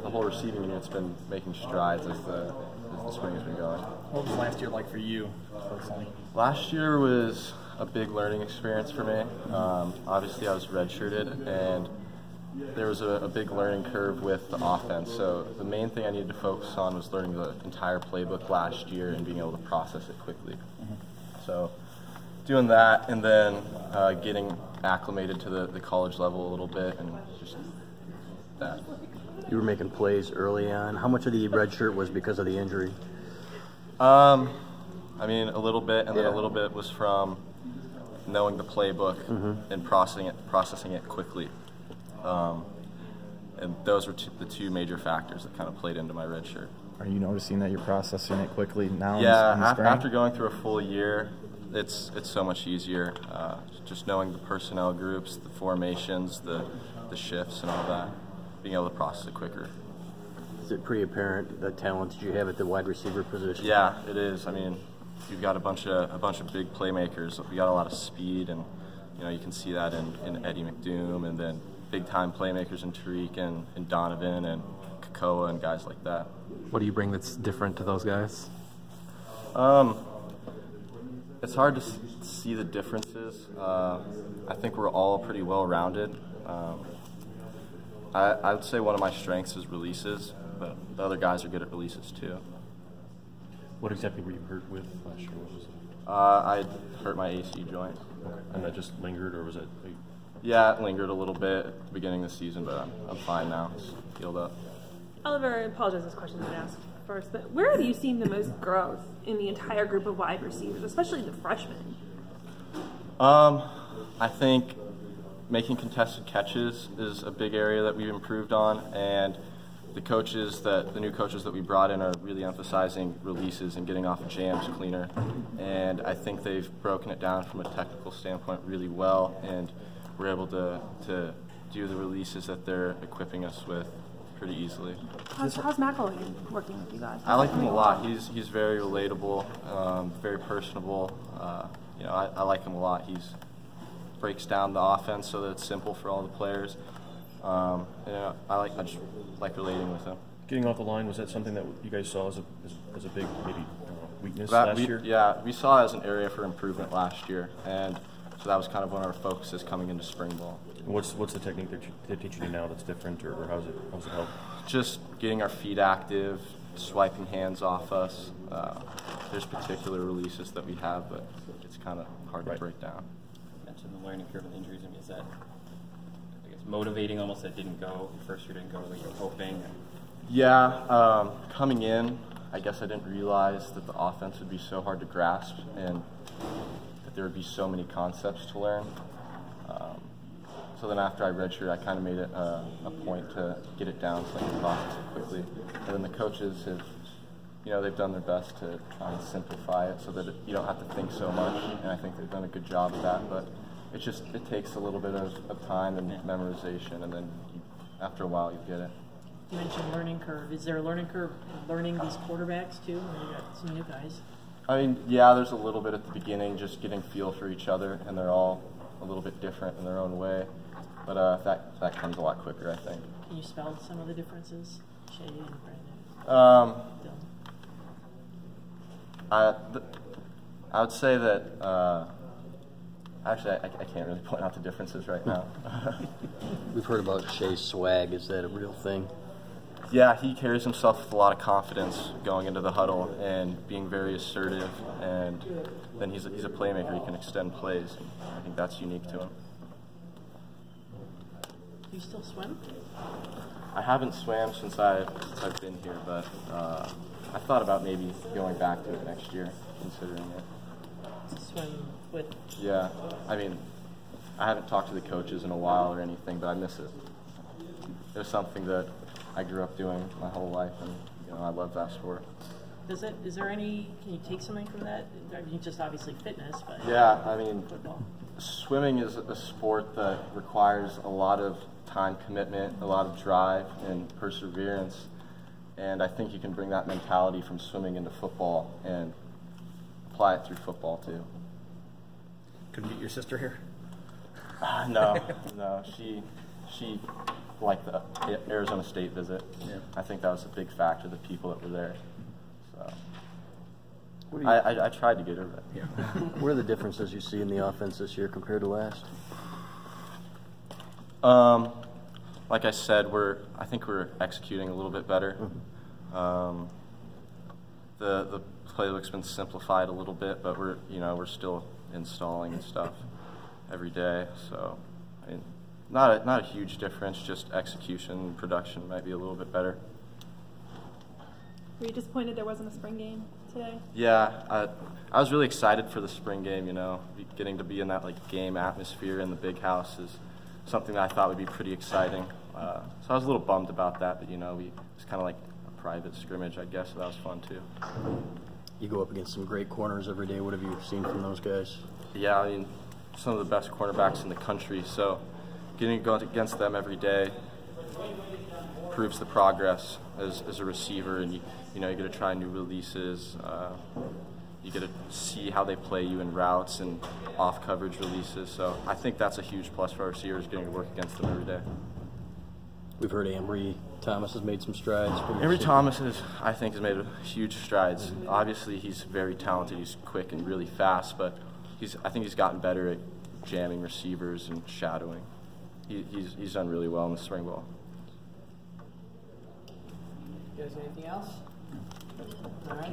the whole receiving unit's been making strides as the spring has been going. What was last year like for you personally? Last year was a big learning experience for me. Obviously, I was redshirted, and there was a big learning curve with the offense. So the main thing I needed to focus on was learning the entire playbook last year and being able to process it quickly. So doing that, and then getting acclimated to the college level a little bit, and just that. You were making plays early on. How much of the red shirt was because of the injury? I mean, a little bit, and then a little bit was from knowing the playbook and processing it quickly. And those were the two major factors that kind of played into my red shirt. Are you noticing that you're processing it quickly now? Yeah, in the spring? after going through a full year, it's so much easier. Just knowing the personnel groups, the formations, the shifts, and all that, being able to process it quicker. Is it pretty apparent the talent that you have at the wide receiver position? Yeah, it is. I mean, you've got a bunch of big playmakers. We got a lot of speed, and you can see that in Eddie McDoom, and then big time playmakers in Tariq and Donovan and Kakoa and guys like that. What do you bring that's different to those guys? It's hard to see the differences. I think we're all pretty well rounded. I would say one of my strengths is releases, but the other guys are good at releases too. What exactly were you hurt with last year? What was it? I hurt my AC joint. Okay. And that just lingered, or was it? Yeah, it lingered a little bit at the beginning of the season, but I'm fine now. It's healed up. Oliver, I apologize this question has been asked first, but where have you seen the most growth in the entire group of wide receivers, especially the freshmen? I think making contested catches is a big area that we've improved on, and the new coaches that we brought in are really emphasizing releases and getting off jams cleaner. And I think they've broken it down from a technical standpoint really well, and we're able to do the releases that they're equipping us with pretty easily. How's McElwain working with you guys? I like him a lot. He's very relatable, very personable. I like him a lot. He's breaks down the offense so that it's simple for all the players. I just like relating with him. Getting off the line, was that something that you guys saw as a big maybe weakness last year? Yeah, we saw it as an area for improvement last year, and so that was kind of one of our focuses coming into spring ball. And what's the technique that they're teaching you now that's different, or how's it help? Just getting our feet active, swiping hands off us. There's particular releases that we have, but it's kind of hard to break down. You mentioned the learning curve with injuries. I mean, is that motivating almost that didn't go, the first year didn't go the way you were hoping? Yeah, coming in, I guess I didn't realize that the offense would be so hard to grasp and that there would be so many concepts to learn. So then after I redshirted, I kind of made it a point to get it down so I could process it quickly. And then the coaches have, they've done their best to try and simplify it so that you don't have to think so much, and I think they've done a good job of that. But it takes a little bit of time and memorization, and then after a while you get it. You mentioned learning curve. Is there a learning curve learning these quarterbacks too? Or you got some new guys? I mean, yeah, there's a little bit at the beginning, just getting feel for each other, and they're all a little bit different in their own way. But that comes a lot quicker, I think. Can you spell some of the differences, Shay and Brandon? I would say that. Actually, I can't really point out the differences right now. We've heard about Shay's swag. Is that a real thing? Yeah, he carries himself with a lot of confidence going into the huddle and being very assertive. And then he's a playmaker. He can extend plays. And I think that's unique to him. Do you still swim? I haven't swam since I've been here, but I thought about maybe going back to it next year, considering it. Swim with? Yeah, I mean, I haven't talked to the coaches in a while or anything, but I miss it. It was something that I grew up doing my whole life, and I love that sport. Is there any? Can you take something from that? I mean, just obviously fitness, but yeah, I mean, football. Swimming is a sport that requires a lot of time commitment, a lot of drive and perseverance, and I think you can bring that mentality from swimming into football and apply it through football too. Could meet your sister here? No, she like the Arizona State visit. Yeah. I think that was a big factor, the people that were there. So What do you- I tried to get her, but Yeah. What are the differences you see in the offense this year compared to last? like I said, I think we're executing a little bit better. The playbook's been simplified a little bit, but we're still installing and stuff every day. So, I mean, not a huge difference. Just execution and production might be a little bit better. Were you disappointed there wasn't a spring game today? Yeah, I was really excited for the spring game. Getting to be in that game atmosphere in the big house is something that I thought would be pretty exciting. So I was a little bummed about that, but it's kind of like a private scrimmage, I guess. So that was fun too. You go up against some great corners every day. What have you seen from those guys? Yeah, I mean, some of the best cornerbacks in the country. So getting to go against them every day proves the progress as a receiver, and you get to try new releases. You get to see how they play you in routes and off coverage releases. So I think that's a huge plus for our receivers, getting to work against them every day. We've heard Ambry Thomas has made some strides. Ambry Thomas I think has made huge strides. Obviously, he's very talented. He's quick and really fast, but I think he's gotten better at jamming receivers and shadowing. He's done really well in the spring ball. You guys, anything else? All right.